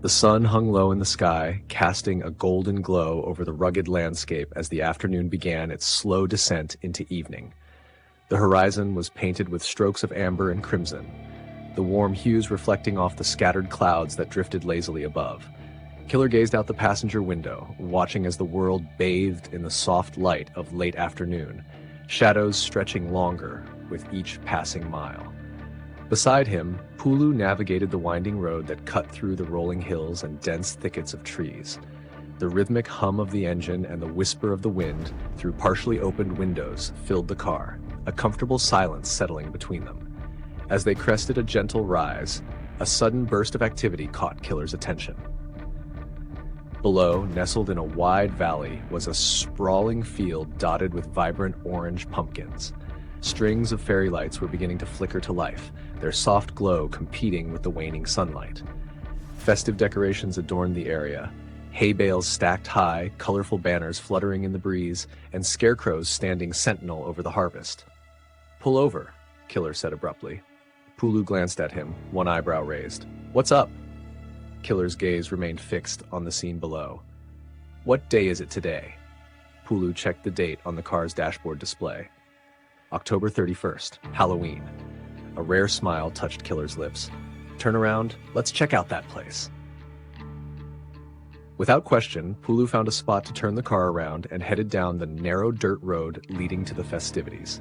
The sun hung low in the sky, casting a golden glow over the rugged landscape as the afternoon began its slow descent into evening. The horizon was painted with strokes of amber and crimson, the warm hues reflecting off the scattered clouds that drifted lazily above. Killer gazed out the passenger window, watching as the world bathed in the soft light of late afternoon, shadows stretching longer with each passing mile. Beside him, Pulu navigated the winding road that cut through the rolling hills and dense thickets of trees. The rhythmic hum of the engine and the whisper of the wind through partially opened windows filled the car, a comfortable silence settling between them. As they crested a gentle rise, a sudden burst of activity caught Killer's attention. Below, nestled in a wide valley, was a sprawling field dotted with vibrant orange pumpkins. Strings of fairy lights were beginning to flicker to life, their soft glow competing with the waning sunlight. Festive decorations adorned the area, hay bales stacked high, colorful banners fluttering in the breeze, and scarecrows standing sentinel over the harvest. "Pull over," Killer said abruptly. Pulu glanced at him, one eyebrow raised. "What's up?" Killer's gaze remained fixed on the scene below. "What day is it today?" Pulu checked the date on the car's dashboard display. October 31st, Halloween. A rare smile touched Killer's lips. "Turn around, let's check out that place." Without question, Pulu found a spot to turn the car around and headed down the narrow dirt road leading to the festivities.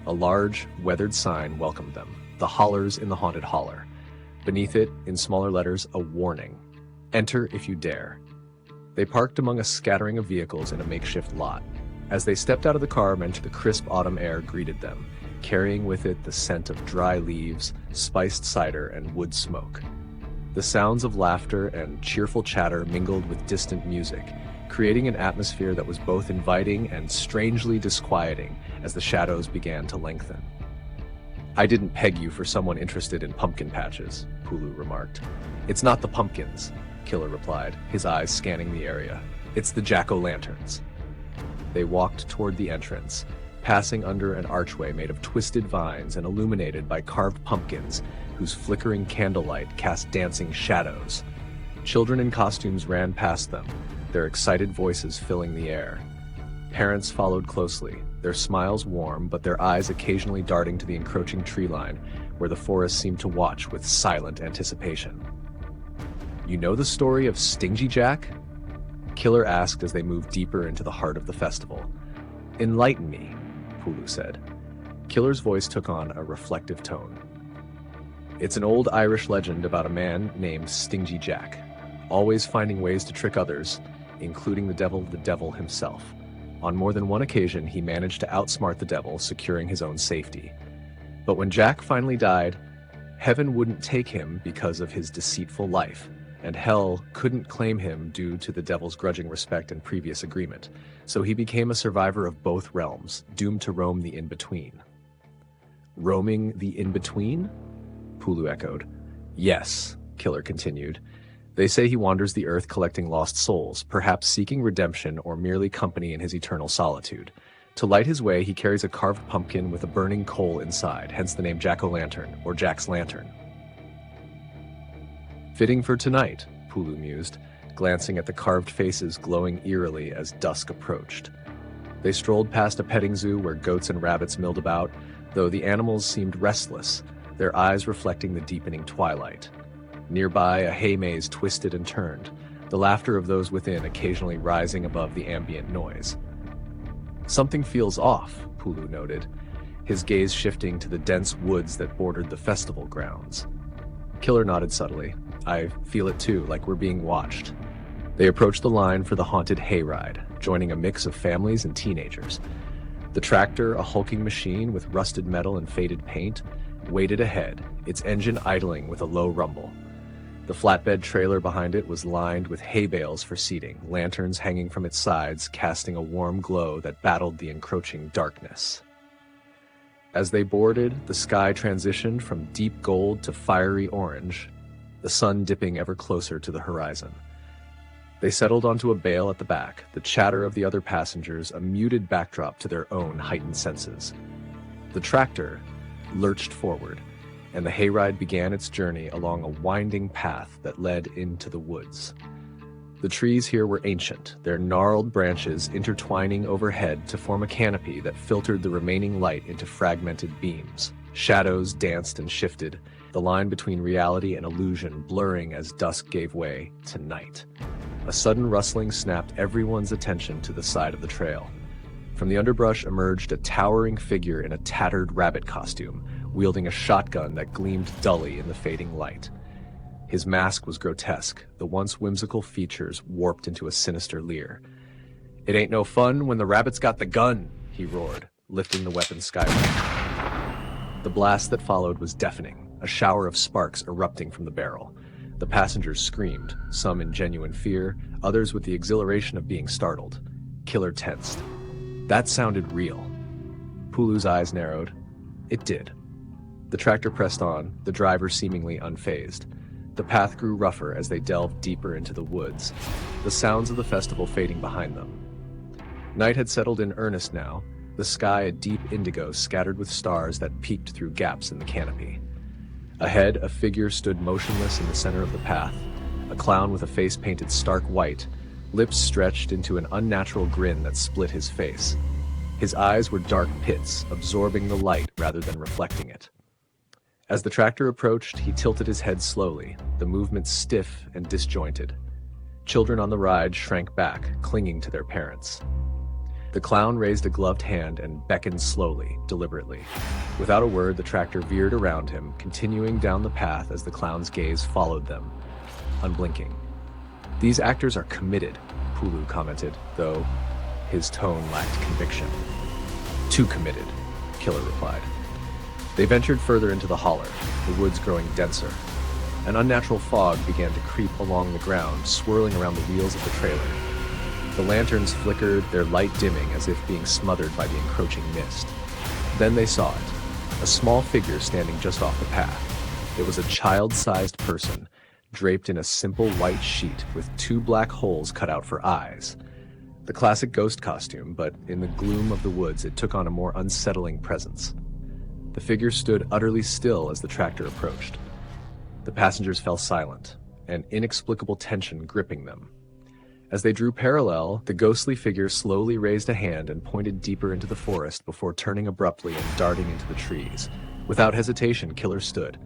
A large, weathered sign welcomed them, "The Hollers in the Haunted Holler." Beneath it, in smaller letters, a warning: "Enter if you dare." They parked among a scattering of vehicles in a makeshift lot. As they stepped out of the car, the crisp autumn air greeted them, carrying with it the scent of dry leaves, spiced cider, and wood smoke. The sounds of laughter and cheerful chatter mingled with distant music, creating an atmosphere that was both inviting and strangely disquieting as the shadows began to lengthen. "I didn't peg you for someone interested in pumpkin patches," Pulu remarked. "It's not the pumpkins," Killer replied, his eyes scanning the area. "It's the jack-o'-lanterns." They walked toward the entrance, passing under an archway made of twisted vines and illuminated by carved pumpkins whose flickering candlelight cast dancing shadows. Children in costumes ran past them, their excited voices filling the air. Parents followed closely, their smiles warm but their eyes occasionally darting to the encroaching tree line where the forest seemed to watch with silent anticipation. "You know the story of Stingy Jack?" Killer asked as they moved deeper into the heart of the festival. "Enlighten me," Pulu said. Killer's voice took on a reflective tone. "It's an old Irish legend about a man named Stingy Jack, always finding ways to trick others, including the devil himself. On more than one occasion, he managed to outsmart the devil, securing his own safety. But when Jack finally died, heaven wouldn't take him because of his deceitful life, and hell couldn't claim him due to the devil's grudging respect and previous agreement, so he became a survivor of both realms, doomed to roam the in-between." "Roaming the in-between?" Pulu echoed. "Yes," Killer continued. "They say he wanders the earth collecting lost souls, perhaps seeking redemption or merely company in his eternal solitude. To light his way, he carries a carved pumpkin with a burning coal inside, hence the name Jack-o'-lantern, or Jack's Lantern." "Fitting for tonight," Pulu mused, glancing at the carved faces glowing eerily as dusk approached. They strolled past a petting zoo where goats and rabbits milled about, though the animals seemed restless, their eyes reflecting the deepening twilight. Nearby, a hay maze twisted and turned, the laughter of those within occasionally rising above the ambient noise. "Something feels off," Pulu noted, his gaze shifting to the dense woods that bordered the festival grounds. Killer nodded subtly. "I feel it too, like we're being watched." They approached the line for the haunted hayride, joining a mix of families and teenagers. The tractor, a hulking machine with rusted metal and faded paint, waited ahead, its engine idling with a low rumble. The flatbed trailer behind it was lined with hay bales for seating, lanterns hanging from its sides, casting a warm glow that battled the encroaching darkness. As they boarded, the sky transitioned from deep gold to fiery orange, the sun dipping ever closer to the horizon. They settled onto a bale at the back, the chatter of the other passengers a muted backdrop to their own heightened senses. The tractor lurched forward, and the hayride began its journey along a winding path that led into the woods. The trees here were ancient, their gnarled branches intertwining overhead to form a canopy that filtered the remaining light into fragmented beams. Shadows danced and shifted, the line between reality and illusion blurring as dusk gave way to night. A sudden rustling snapped everyone's attention to the side of the trail. From the underbrush emerged a towering figure in a tattered rabbit costume, wielding a shotgun that gleamed dully in the fading light. His mask was grotesque, the once whimsical features warped into a sinister leer. "It ain't no fun when the rabbit's got the gun," he roared, lifting the weapon skyward. The blast that followed was deafening, a shower of sparks erupting from the barrel. The passengers screamed, some in genuine fear, others with the exhilaration of being startled. Killer tensed. That sounded real. Pulu's eyes narrowed. It did. The tractor pressed on, the driver seemingly unfazed. The path grew rougher as they delved deeper into the woods, the sounds of the festival fading behind them. Night had settled in earnest now, the sky a deep indigo scattered with stars that peeked through gaps in the canopy. Ahead, a figure stood motionless in the center of the path, a clown with a face painted stark white, lips stretched into an unnatural grin that split his face. His eyes were dark pits, absorbing the light rather than reflecting it. As the tractor approached, he tilted his head slowly, the movement stiff and disjointed. Children on the ride shrank back, clinging to their parents. The clown raised a gloved hand and beckoned slowly, deliberately. Without a word, the tractor veered around him, continuing down the path as the clown's gaze followed them, unblinking. "These actors are committed," Pulu commented, though his tone lacked conviction. "Too committed," Killer replied. They ventured further into the holler, the woods growing denser. An unnatural fog began to creep along the ground, swirling around the wheels of the trailer. The lanterns flickered, their light dimming as if being smothered by the encroaching mist. Then they saw it, a small figure standing just off the path. It was a child-sized person, draped in a simple white sheet with 2 black holes cut out for eyes. The classic ghost costume, but in the gloom of the woods it took on a more unsettling presence. The figure stood utterly still as the tractor approached. The passengers fell silent, an inexplicable tension gripping them. As they drew parallel, the ghostly figure slowly raised a hand and pointed deeper into the forest before turning abruptly and darting into the trees. Without hesitation, Killer stood.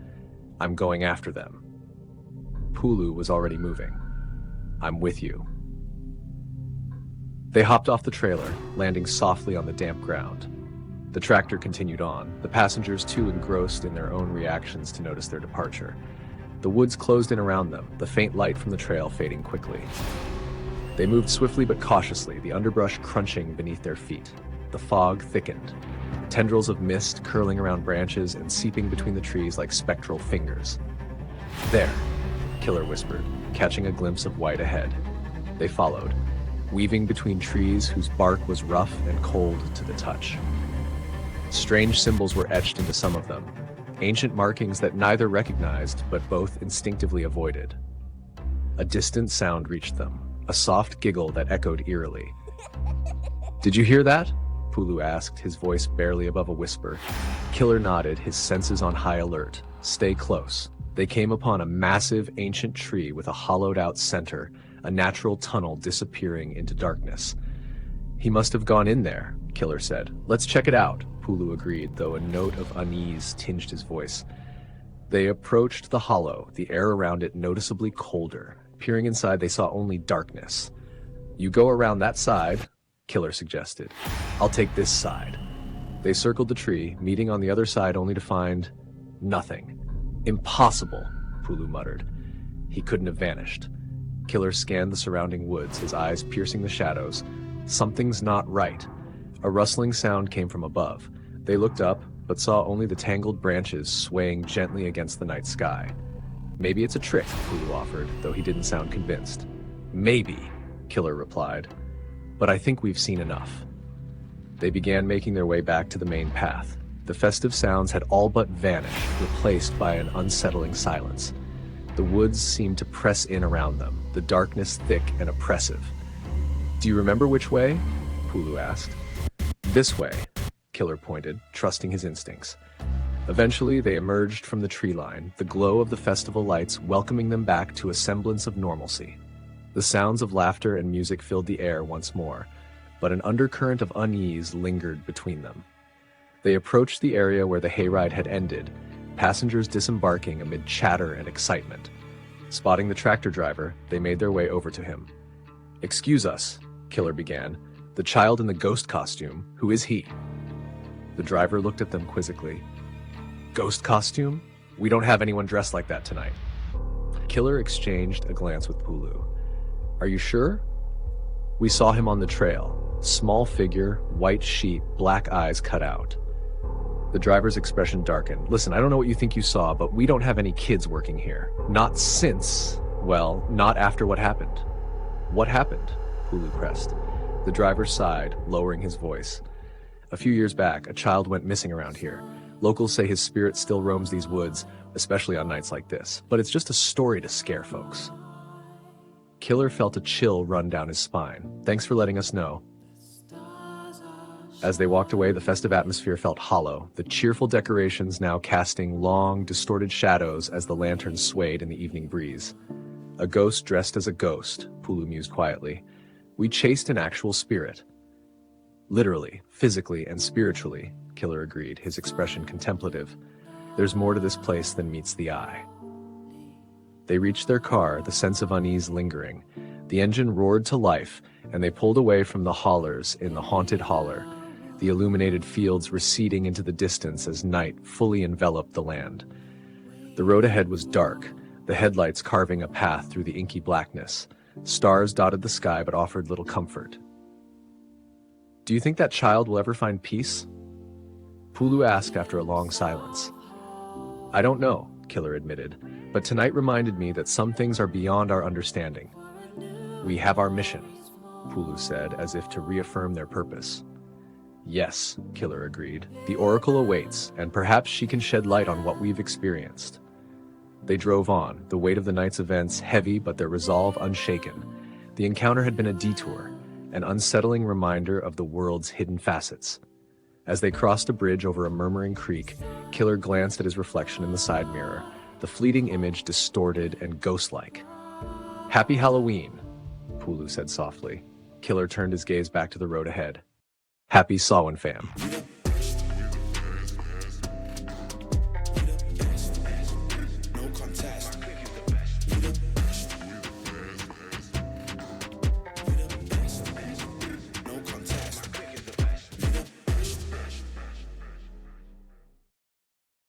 "I'm going after them." Pulu was already moving. "I'm with you." They hopped off the trailer, landing softly on the damp ground. The tractor continued on, the passengers too engrossed in their own reactions to notice their departure. The woods closed in around them, the faint light from the trail fading quickly. They moved swiftly but cautiously, the underbrush crunching beneath their feet. The fog thickened, tendrils of mist curling around branches and seeping between the trees like spectral fingers. "There," Killer whispered, catching a glimpse of white ahead. They followed, weaving between trees whose bark was rough and cold to the touch. Strange symbols were etched into some of them, ancient markings that neither recognized but both instinctively avoided. A distant sound reached them, a soft giggle that echoed eerily. "Did you hear that?" Pulu asked, his voice barely above a whisper. Killer nodded, his senses on high alert. "Stay close." They came upon a massive ancient tree with a hollowed-out center, a natural tunnel disappearing into darkness. "He must have gone in there," Killer said. "Let's check it out," Pulu agreed, though a note of unease tinged his voice. They approached the hollow, the air around it noticeably colder. Peering inside, they saw only darkness. "You go around that side," Killer suggested. "I'll take this side." They circled the tree, meeting on the other side only to find nothing. "Impossible," Pulu muttered. He couldn't have vanished. Killer scanned the surrounding woods, his eyes piercing the shadows. Something's not right. A rustling sound came from above. They looked up, but saw only the tangled branches swaying gently against the night sky. "Maybe it's a trick," Pulu offered, though he didn't sound convinced. "Maybe," Killer replied. "But I think we've seen enough." They began making their way back to the main path. The festive sounds had all but vanished, replaced by an unsettling silence. The woods seemed to press in around them, the darkness thick and oppressive. "Do you remember which way?" Pulu asked. "This way," Killer pointed, trusting his instincts. Eventually, they emerged from the tree line, the glow of the festival lights welcoming them back to a semblance of normalcy. The sounds of laughter and music filled the air once more, but an undercurrent of unease lingered between them. They approached the area where the hayride had ended, passengers disembarking amid chatter and excitement. Spotting the tractor driver, they made their way over to him. "Excuse us," Killer began. "The child in the ghost costume, who is he?" The driver looked at them quizzically. "Ghost costume? We don't have anyone dressed like that tonight." Killer exchanged a glance with Pulu. "Are you sure?" "We saw him on the trail. Small figure, white sheet, black eyes cut out." The driver's expression darkened. "Listen, I don't know what you think you saw, but we don't have any kids working here. Not since, well, not after what happened." "What happened?" Pulu pressed. The driver sighed, lowering his voice. "A few years back, a child went missing around here. Locals say his spirit still roams these woods, especially on nights like this, but it's just a story to scare folks." Killer felt a chill run down his spine. "Thanks for letting us know." As they walked away, the festive atmosphere felt hollow, the cheerful decorations now casting long, distorted shadows as the lanterns swayed in the evening breeze. "A ghost dressed as a ghost," Pulu mused quietly. "We chased an actual spirit." "Literally, physically, and spiritually," Killer agreed, his expression contemplative. "There's more to this place than meets the eye." They reached their car, the sense of unease lingering. The engine roared to life, and they pulled away from the haulers in the haunted holler, the illuminated fields receding into the distance as night fully enveloped the land. The road ahead was dark, the headlights carving a path through the inky blackness. Stars dotted the sky but offered little comfort. "Do you think that child will ever find peace?" Pulu asked after a long silence. "I don't know," Killer admitted, "but tonight reminded me that some things are beyond our understanding." "We have our mission," Pulu said, as if to reaffirm their purpose. "Yes," Killer agreed. "The Oracle awaits, and perhaps she can shed light on what we've experienced." They drove on, the weight of the night's events heavy but their resolve unshaken. The encounter had been a detour, an unsettling reminder of the world's hidden facets. As they crossed a bridge over a murmuring creek, Killer glanced at his reflection in the side mirror, the fleeting image distorted and ghost-like. "Happy Halloween," Pulu said softly. Killer turned his gaze back to the road ahead. "Happy Samhain, fam."